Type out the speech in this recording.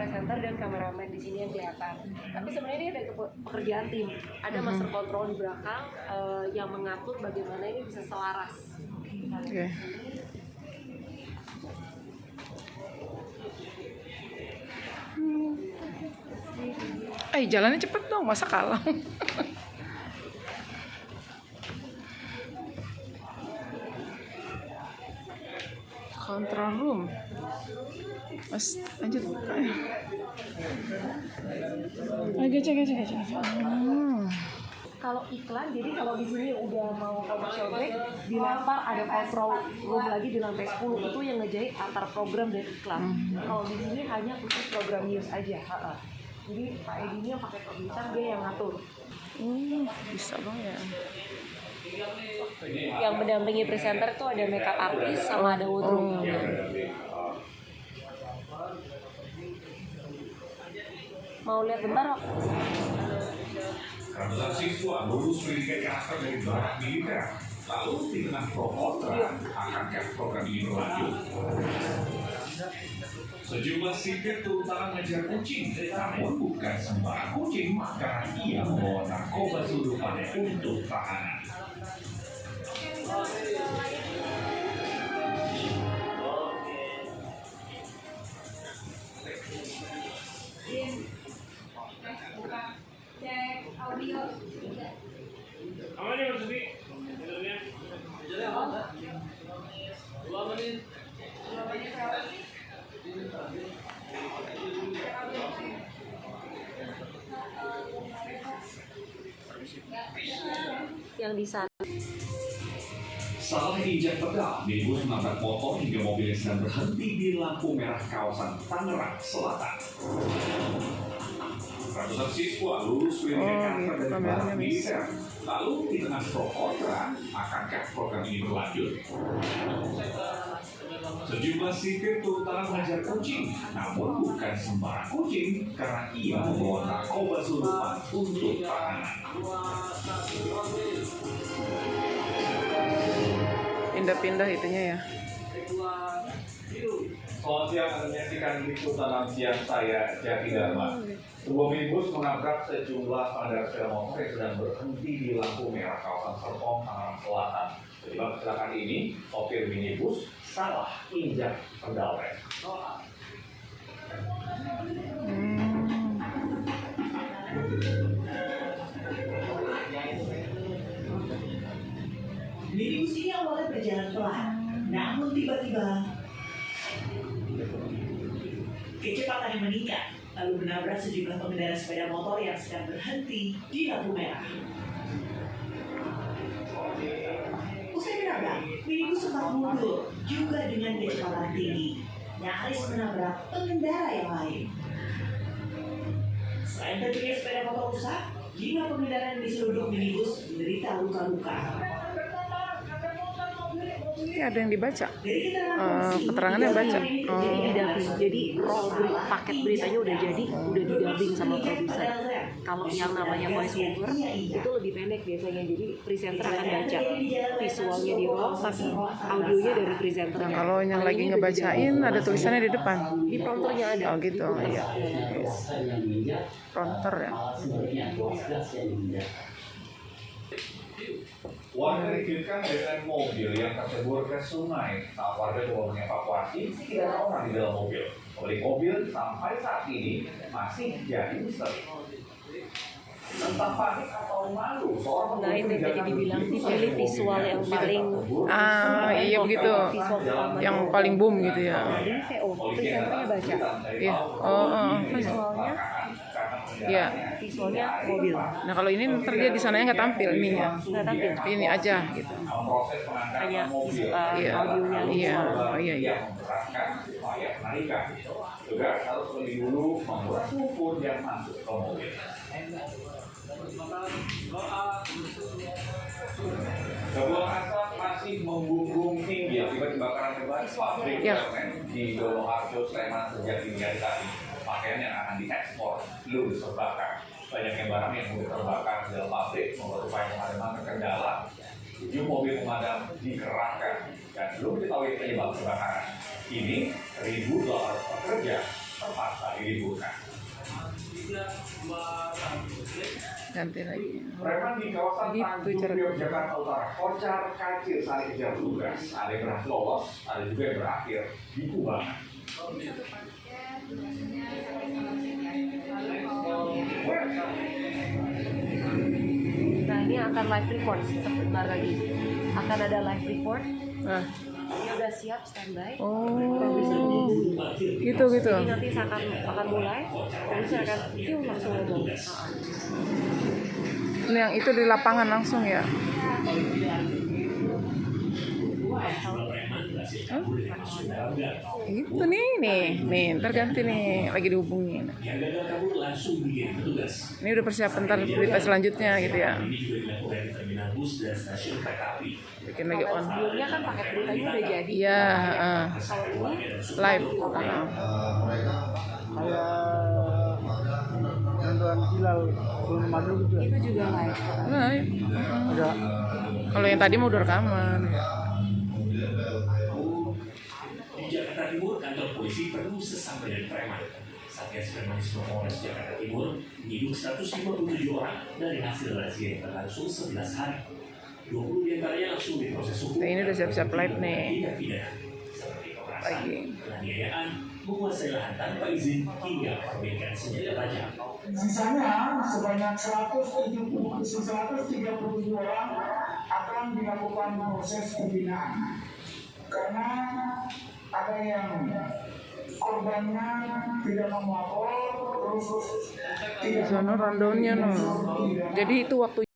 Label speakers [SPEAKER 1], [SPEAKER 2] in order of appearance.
[SPEAKER 1] presenter dan kameramen di sini yang kelihatan. Tapi sebenarnya ini ada pekerjaan tim. Ada master control di belakang yang mengatur bagaimana ini bisa selaras.
[SPEAKER 2] Oke. Jalannya cepet dong, masa kalah. Control room. Mas, lanjut. Gacha.
[SPEAKER 1] Kalau iklan, jadi kalau di sini udah mau commercial break, dilempar ada control room lagi di lantai 10, itu yang ngejahit antar program dan iklan. Kalau di sini hanya khusus program news aja. Jadi Pak Edi ini yang pakai komputer, dia yang ngatur.
[SPEAKER 2] Bisa bang ya.
[SPEAKER 1] Yang mendampingi presenter itu ada makeup artist sama ada wardrobe. Mau lihat bentar, Rok?
[SPEAKER 3] Ratusan siswa lulus pendidikan karakter dari barat militer, lalu di tengah pro kontra akankah program ini berlanjut? Sejumlah sipir terutama mengejar kucing, namun bukan sembarang kucing karena ia membawa narkoba sundukan untuk tahanan.
[SPEAKER 4] Cek audio.
[SPEAKER 5] Amannya Mas Sufi? Judulnya? 2 menit.
[SPEAKER 1] Yang di sana.
[SPEAKER 3] Salah injak pedal, minibus menabrak motor hingga mobil yang sedang berhenti di lampu merah kawasan Tangerang Selatan. Ratusan siswa lulus pendidikan karakter dari barat militer, lalu di tengah pro kontra akankah program ini berlanjut? Sejumlah sipir terutama mengejar kucing, namun bukan sembarang kucing karena ia membawa narkoba sundukan untuk tahanan.
[SPEAKER 2] Pindah-pindah itunya ya.
[SPEAKER 6] Selamat siang, Anda menyaksikan liputan siang saya, Jaki Dharma. Sebuah minibus menabrak sejumlah pengendara sepeda motor yang sedang berhenti di lampu merah kawasan Serpong, Tangerang Selatan. Akibat kecelakaan ini, sopir minibus salah injak pedal rem.
[SPEAKER 7] Minibus ini awalnya berjalan pelan, namun tiba-tiba kecepatannya meningkat, lalu menabrak sejumlah pengendara sepeda motor yang sedang berhenti di lampu merah. Usai menabrak, minibus sempat mundur, juga dengan kecepatan tinggi, nyaris menabrak pengendara yang lain. Selain tentunya sepeda motor rusak, 5 pengendara yang diseruduk minibus menderita luka-luka.
[SPEAKER 2] Ini ada yang dibaca, keterangannya baca.
[SPEAKER 1] Jadi paket beritanya udah jadi, udah didubbing sama produser. Kalau yang namanya voice over itu lebih pendek biasanya, jadi presenter akan baca visualnya di roll, tapi audionya dari presenternya.
[SPEAKER 2] Nah, kalau yang lagi ngebacain ada tulisannya di depan.
[SPEAKER 1] Di prompternya ada.
[SPEAKER 2] Oh gitu, iya. Prompter ya.
[SPEAKER 6] Warga dikejutkan dengan mobil yang tercebur ke sungai. Saat warga coba mengevakuasi, tidak ada orang di dalam mobil. Pemilik mobil sampai saat ini masih jadi misteri. Entah panik atau malu, seorang
[SPEAKER 1] Nah itu tadi dibilang dipilih visual yang paling
[SPEAKER 2] Iya begitu, yang paling boom gitu ya.
[SPEAKER 1] ini VO, presenternya baca.
[SPEAKER 2] Iya.
[SPEAKER 1] Visualnya
[SPEAKER 2] Iya.
[SPEAKER 1] visualnya mobil.
[SPEAKER 2] Nah kalau ini ntar dia di sananya nggak tampil ininya.
[SPEAKER 1] Nggak tampil.
[SPEAKER 2] Tapi ini aja gitu.
[SPEAKER 6] proses pengangkatan
[SPEAKER 1] Hanya
[SPEAKER 6] mobil.
[SPEAKER 2] Iya.
[SPEAKER 1] audionya.
[SPEAKER 2] Iya. Oh iya iya.
[SPEAKER 6] Yang memberatkan upaya penarikan. Juga harus lebih dulu membuat lumpur yang masuk ke mobil. Kebuang asap masih membumbung tinggi akibat kebakaran hebat pabrik garmen di Doloarjo, Sleman sejak dini hari tadi. Pakaian yang akan diekspor ludes terbakar. Banyaknya barang yang mudah terbakar di dalam pabrik membuat upaya pemadaman terkendala. 7 mobil pemadam dikerahkan dan belum diketahui penyebab kebakaran. Kini 1.200 pekerja terpaksa diliburkan.
[SPEAKER 2] Ganti lagi.
[SPEAKER 6] Preman di kawasan
[SPEAKER 2] Gitu
[SPEAKER 6] Tanjung
[SPEAKER 2] cara-
[SPEAKER 6] Priok, Jakarta Utara kocar kacir saat kejar petugas. Ada yang berhasil lolos, ada juga yang berakhir di kubangan.
[SPEAKER 1] Nah ini akan live report sebentar lagi. Akan ada live report.
[SPEAKER 2] Nah.
[SPEAKER 1] Ini udah siap standby.
[SPEAKER 2] Oh, gitu.
[SPEAKER 1] Jadi nanti akan mulai. Polisi akan langsung ngomong.
[SPEAKER 2] Ini yang itu di lapangan langsung ya. Itu nih, ntar ganti nih, lagi dihubungin.
[SPEAKER 3] Yang gagal kabur langsung dikirim petugas.
[SPEAKER 2] Ini udah persiapan ntar berita selanjutnya gitu ya.
[SPEAKER 3] Ini juga dilakukan di terminal bus dan stasiun kereta api.
[SPEAKER 2] Bikin lagi
[SPEAKER 1] Kalau
[SPEAKER 2] on.
[SPEAKER 1] sebelumnya kan paket beritanya udah jadi.
[SPEAKER 2] Iya,
[SPEAKER 1] Kalau ini
[SPEAKER 2] live.
[SPEAKER 4] kayak bantuan hilal belum madu gitu ya.
[SPEAKER 1] itu juga live.
[SPEAKER 2] Live.
[SPEAKER 4] Ada
[SPEAKER 2] Kalau yang tadi mau udah rekaman.
[SPEAKER 3] Di Jakarta Timur, kantor polisi penuh sesampai dan preman. Satgas Premanisme Polres Jakarta Timur menyiduk 157 orang dari hasil razia yang berlangsung 11 hari. 20 diantaranya langsung diproses hukum.
[SPEAKER 2] Nah, ini udah siap-siap live nih.
[SPEAKER 3] Tindak pidana seperti kekerasan,
[SPEAKER 2] Lagi.
[SPEAKER 3] penganiayaan, menguasai lahan tanpa izin hingga kepemilikan senjata tajam.
[SPEAKER 8] Sisanya sebanyak 137 orang akan dilakukan proses pembinaan karena ada yang korbannya tidak mau melapor terus
[SPEAKER 2] Di sana rundownnya no. Jadi itu waktu